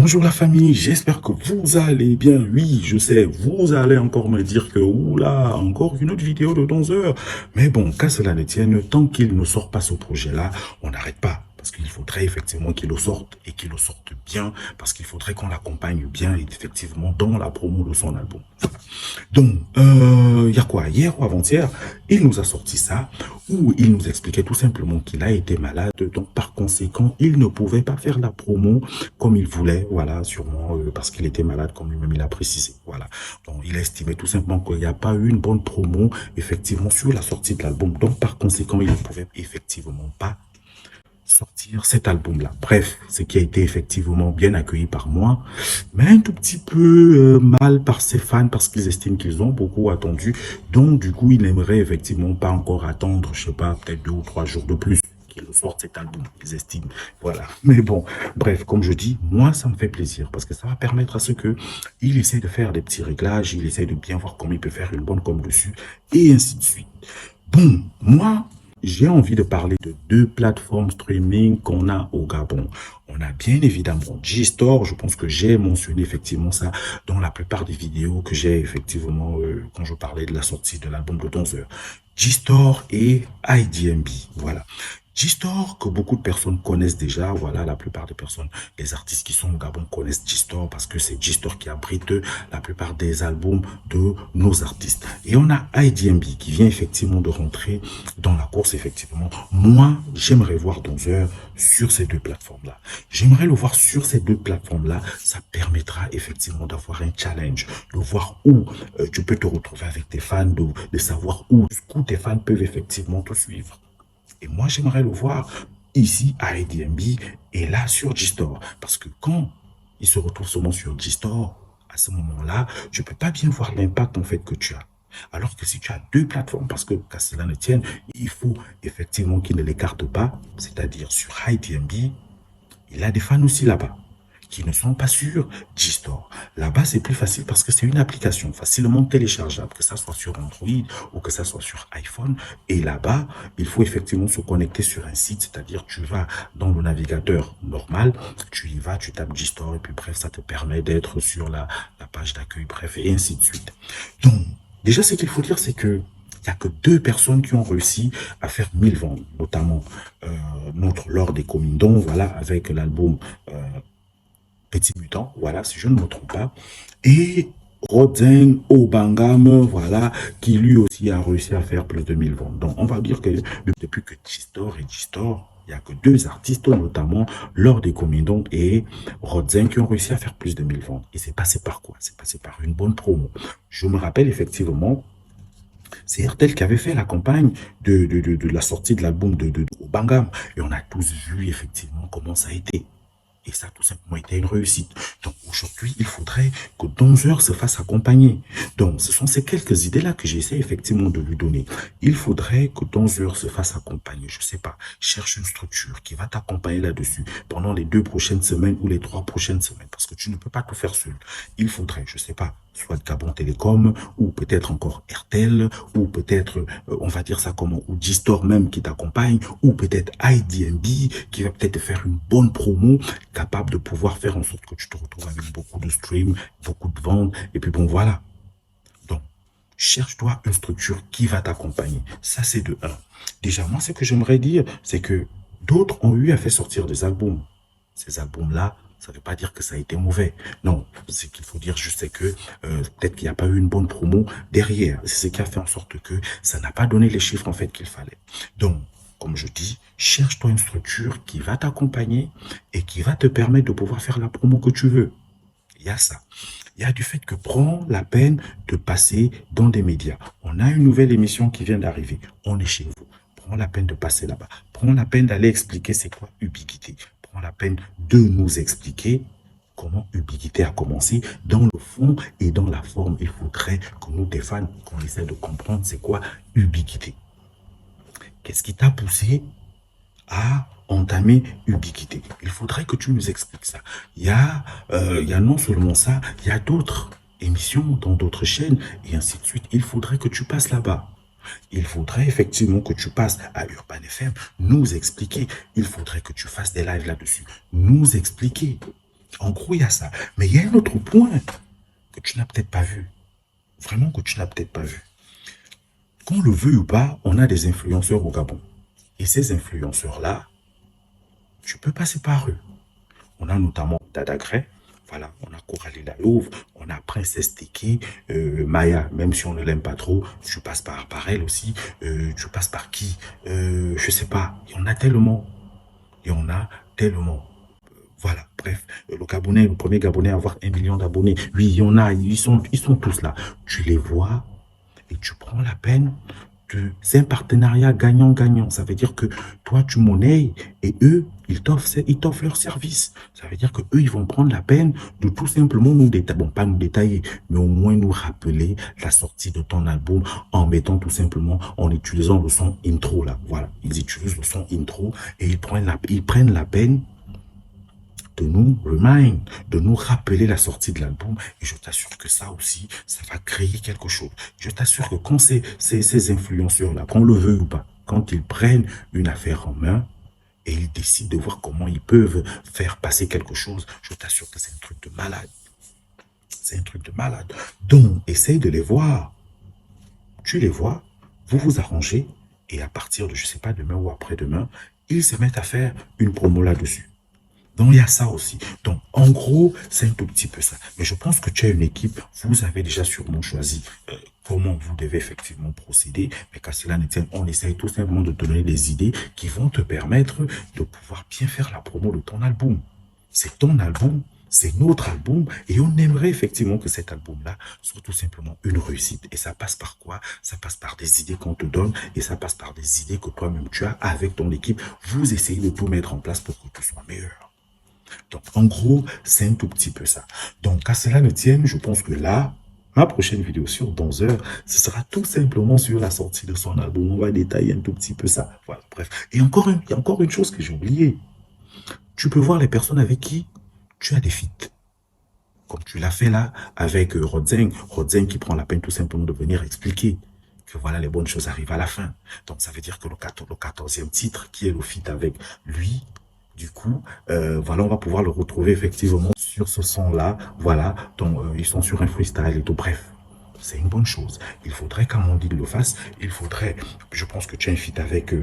Bonjour la famille, j'espère que vous allez bien. Oui, je sais, vous allez encore me dire que, oula, encore une autre vidéo de 11 heures. Mais bon, qu'à cela ne tienne, tant qu'il ne sort pas ce projet-là, on n'arrête pas. Parce qu'il faudrait effectivement qu'il le sorte et qu'il le sorte bien. Parce qu'il faudrait qu'on l'accompagne bien, effectivement, dans la promo de son album. Donc, il y a quoi? Hier ou avant-hier, il nous a sorti ça, où il nous expliquait tout simplement qu'il a été malade, donc par conséquent, il ne pouvait pas faire la promo comme il voulait, voilà, sûrement parce qu'il était malade, comme lui-même il a précisé, voilà. Donc, il a estimé tout simplement qu'il n'y a pas eu une bonne promo, effectivement, sur la sortie de l'album, donc par conséquent, il ne pouvait effectivement pas sortir cet album-là. Bref, ce qui a été effectivement bien accueilli par moi, mais un tout petit peu mal par ses fans parce qu'ils estiment qu'ils ont beaucoup attendu. Donc, du coup, ils n'aimeraient effectivement pas encore attendre, je sais pas, peut-être 2 ou 3 jours de plus qu'il sorte cet album, ils estiment. Voilà. Mais bon, bref, comme je dis, moi, ça me fait plaisir parce que ça va permettre à ce que il essaie de faire des petits réglages, il essaie de bien voir comment il peut faire une bonne com dessus et ainsi de suite. Bon, moi, j'ai envie de parler de deux plateformes streaming qu'on a au Gabon. On a bien évidemment G-Store, je pense que j'ai mentionné effectivement ça dans la plupart des vidéos que j'ai effectivement quand je parlais de la sortie de l'album de 11 heures. G-Store et IDMB, voilà. G-Store, que beaucoup de personnes connaissent déjà, voilà, la plupart des personnes, les artistes qui sont au Gabon connaissent G-Store parce que c'est G-Store qui abrite la plupart des albums de nos artistes. Et on a IDMB qui vient effectivement de rentrer dans la course, effectivement. Moi, j'aimerais voir 11 heures sur ces deux plateformes-là. J'aimerais le voir sur ces deux plateformes-là. Ça permettra effectivement d'avoir un challenge, de voir où tu peux te retrouver avec tes fans, de savoir où tes fans peuvent effectivement te suivre. Et moi, j'aimerais le voir ici à Airbnb et là sur G-Store. Parce que quand il se retrouve seulement sur G-Store, à ce moment-là, je ne peux pas bien voir l'impact en fait que tu as. Alors que si tu as deux plateformes, parce que qu'à cela ne tienne, il faut effectivement qu'il ne l'écarte pas, c'est-à-dire sur Airbnb, il a des fans aussi là-bas qui ne sont pas sur G-Store. Là-bas, c'est plus facile parce que c'est une application facilement téléchargeable, que ça soit sur Android ou que ça soit sur iPhone. Et là-bas, il faut effectivement se connecter sur un site, c'est-à-dire tu vas dans le navigateur normal, tu y vas, tu tapes G-Store et puis bref, ça te permet d'être sur la page d'accueil, bref, et ainsi de suite. Donc, déjà, ce qu'il faut dire, c'est que il n'y a que deux personnes qui ont réussi à faire 1000 ventes, notamment notre Lord des Comindons, voilà, avec l'album Petit Mutant, voilà, si je ne me trompe pas. Et Rodin Obangam, voilà, qui lui aussi a réussi à faire plus de 1000 ventes. Donc, on va dire que depuis que G-Store et G-Store, il n'y a que deux artistes, notamment Lord des Comindons et Rodin, qui ont réussi à faire plus de 1000 ventes. Et c'est passé par quoi? C'est passé par une bonne promo. Je me rappelle effectivement, c'est RTL qui avait fait la campagne de la sortie de l'album de Obangam. Et on a tous vu effectivement comment ça a été. Et ça a tout simplement été une réussite. Donc aujourd'hui, il faudrait que 11 heures se fasse accompagner. Donc ce sont ces quelques idées-là que j'essaie effectivement de lui donner. Il faudrait que 11 heures se fasse accompagner. Je sais pas, cherche une structure qui va t'accompagner là-dessus pendant les 2 prochaines semaines ou les 3 prochaines semaines. Parce que tu ne peux pas tout faire seul. Il faudrait, je sais pas, soit Gabon Télécom, ou peut-être encore RTL, ou peut-être, on va dire ça comment, ou G-Store même qui t'accompagne, ou peut-être IDMB qui va peut-être faire une bonne promo, capable de pouvoir faire en sorte que tu te retrouves avec beaucoup de streams, beaucoup de ventes, et puis bon voilà. Donc, cherche-toi une structure qui va t'accompagner. Ça, c'est de un. Déjà, moi, ce que j'aimerais dire, c'est que d'autres ont eu à faire sortir des albums. Ces albums-là, ça ne veut pas dire que ça a été mauvais. Non, ce qu'il faut dire juste, c'est que peut-être qu'il n'y a pas eu une bonne promo derrière. C'est ce qui a fait en sorte que ça n'a pas donné les chiffres en fait qu'il fallait. Donc, comme je dis, cherche-toi une structure qui va t'accompagner et qui va te permettre de pouvoir faire la promo que tu veux. Il y a ça. Il y a du fait que prends la peine de passer dans des médias. On a une nouvelle émission qui vient d'arriver. On est chez vous. Prends la peine de passer là-bas. Prends la peine d'aller expliquer c'est quoi Ubiquité. Prends la peine de nous expliquer comment Ubiquité a commencé dans le fond et dans la forme. Il faudrait que nous, des fans, qu'on essaie de comprendre c'est quoi Ubiquité. Qu'est-ce qui t'a poussé à entamer Ubiquité? Il faudrait que tu nous expliques ça. Il y a non seulement ça, il y a d'autres émissions dans d'autres chaînes et ainsi de suite. Il faudrait que tu passes là-bas. Il faudrait effectivement que tu passes à Urban FM, nous expliquer. Il faudrait que tu fasses des lives là-dessus, nous expliquer. En gros, il y a ça. Mais il y a un autre point que tu n'as peut-être pas vu. Vraiment que tu n'as peut-être pas vu. Qu'on le veuille ou pas, on a des influenceurs au Gabon. Et ces influenceurs-là, tu peux passer par eux. On a notamment Dada Gray, voilà, on a Coralie Lalouve, on a Princesse Teki, Maya, même si on ne l'aime pas trop, tu passes par elle aussi, tu passes par qui je sais pas, il y en a tellement, il y en a tellement. Voilà, bref, le Gabonais, le premier Gabonais à avoir 1 million d'abonnés, oui, il y en a, ils sont tous là. Tu les vois et tu prends la peine c'est un partenariat gagnant-gagnant. Ça veut dire que toi, tu monnaies et eux, ils t'offrent leur service. Ça veut dire que eux, ils vont prendre la peine de tout simplement nous détailler, bon, pas nous détailler, mais au moins nous rappeler la sortie de ton album en mettant tout simplement, en utilisant le son intro là. Voilà, ils utilisent le son intro et ils prennent la peine de nous de nous rappeler la sortie de l'album. Et je t'assure que ça aussi, ça va créer quelque chose. Je t'assure que quand ces influenceurs-là, qu'on le veut ou pas, quand ils prennent une affaire en main et ils décident de voir comment ils peuvent faire passer quelque chose, je t'assure que c'est un truc de malade. C'est un truc de malade. Donc, essaye de les voir. Tu les vois, vous vous arrangez, et à partir de, je sais pas, demain ou après-demain, ils se mettent à faire une promo là-dessus. Donc, il y a ça aussi. Donc, en gros, c'est un tout petit peu ça. Mais je pense que tu as une équipe, vous avez déjà sûrement choisi comment vous devez effectivement procéder. Mais qu'à cela ne tienne, on essaye tout simplement de te donner des idées qui vont te permettre de pouvoir bien faire la promo de ton album. C'est ton album, c'est notre album, et on aimerait effectivement que cet album-là soit tout simplement une réussite. Et ça passe par quoi? Ça passe par des idées qu'on te donne, et ça passe par des idées que toi-même tu as avec ton équipe. Vous essayez de tout mettre en place pour que tout soit meilleur. Donc, en gros, c'est un tout petit peu ça. Donc, qu'à cela ne tienne, je pense que là, ma prochaine vidéo sur Danseur, ce sera tout simplement sur la sortie de son album. On va détailler un tout petit peu ça. Voilà, bref. Et il y a encore une chose que j'ai oublié. Tu peux voir les personnes avec qui tu as des feats. Comme tu l'as fait là avec Rodzeng. Rodzeng qui prend la peine tout simplement de venir expliquer que voilà, les bonnes choses arrivent à la fin. Donc, ça veut dire que le 14e titre, qui est le feat avec lui, du coup, voilà, on va pouvoir le retrouver effectivement sur ce son-là. Voilà, donc ils sont sur un freestyle et tout. Bref, c'est une bonne chose. Il faudrait qu'Amandine le fasse. Il faudrait, je pense que tu as un feat avec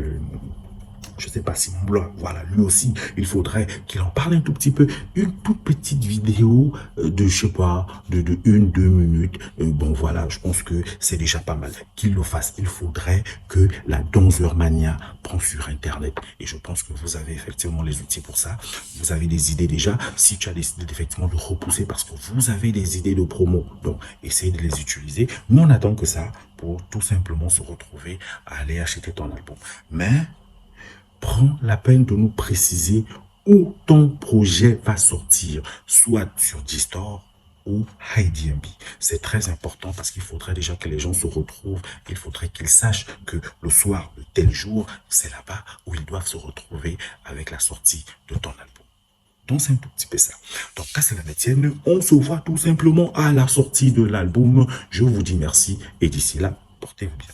je sais pas, Simon Blanc, voilà, lui aussi, il faudrait qu'il en parle un tout petit peu. Une toute petite vidéo de, je sais pas, de 1-2 minutes. Bon, voilà, je pense que c'est déjà pas mal qu'il le fasse. Il faudrait que la Danseur Mania prenne sur Internet. Et je pense que vous avez effectivement les outils pour ça. Vous avez des idées déjà. Si tu as décidé effectivement de repousser parce que vous avez des idées de promo, donc essayez de les utiliser. Nous, on attend que ça pour tout simplement se retrouver à aller acheter ton album. Mais prends la peine de nous préciser où ton projet va sortir, soit sur Gstore ou HiDMB. C'est très important parce qu'il faudrait déjà que les gens se retrouvent. Il faudrait qu'ils sachent que le soir de tel jour, c'est là-bas où ils doivent se retrouver avec la sortie de ton album. Donc, c'est un tout petit peu ça. Donc, qu'à cela ne tienne, on se voit tout simplement à la sortie de l'album. Je vous dis merci et d'ici là, portez-vous bien.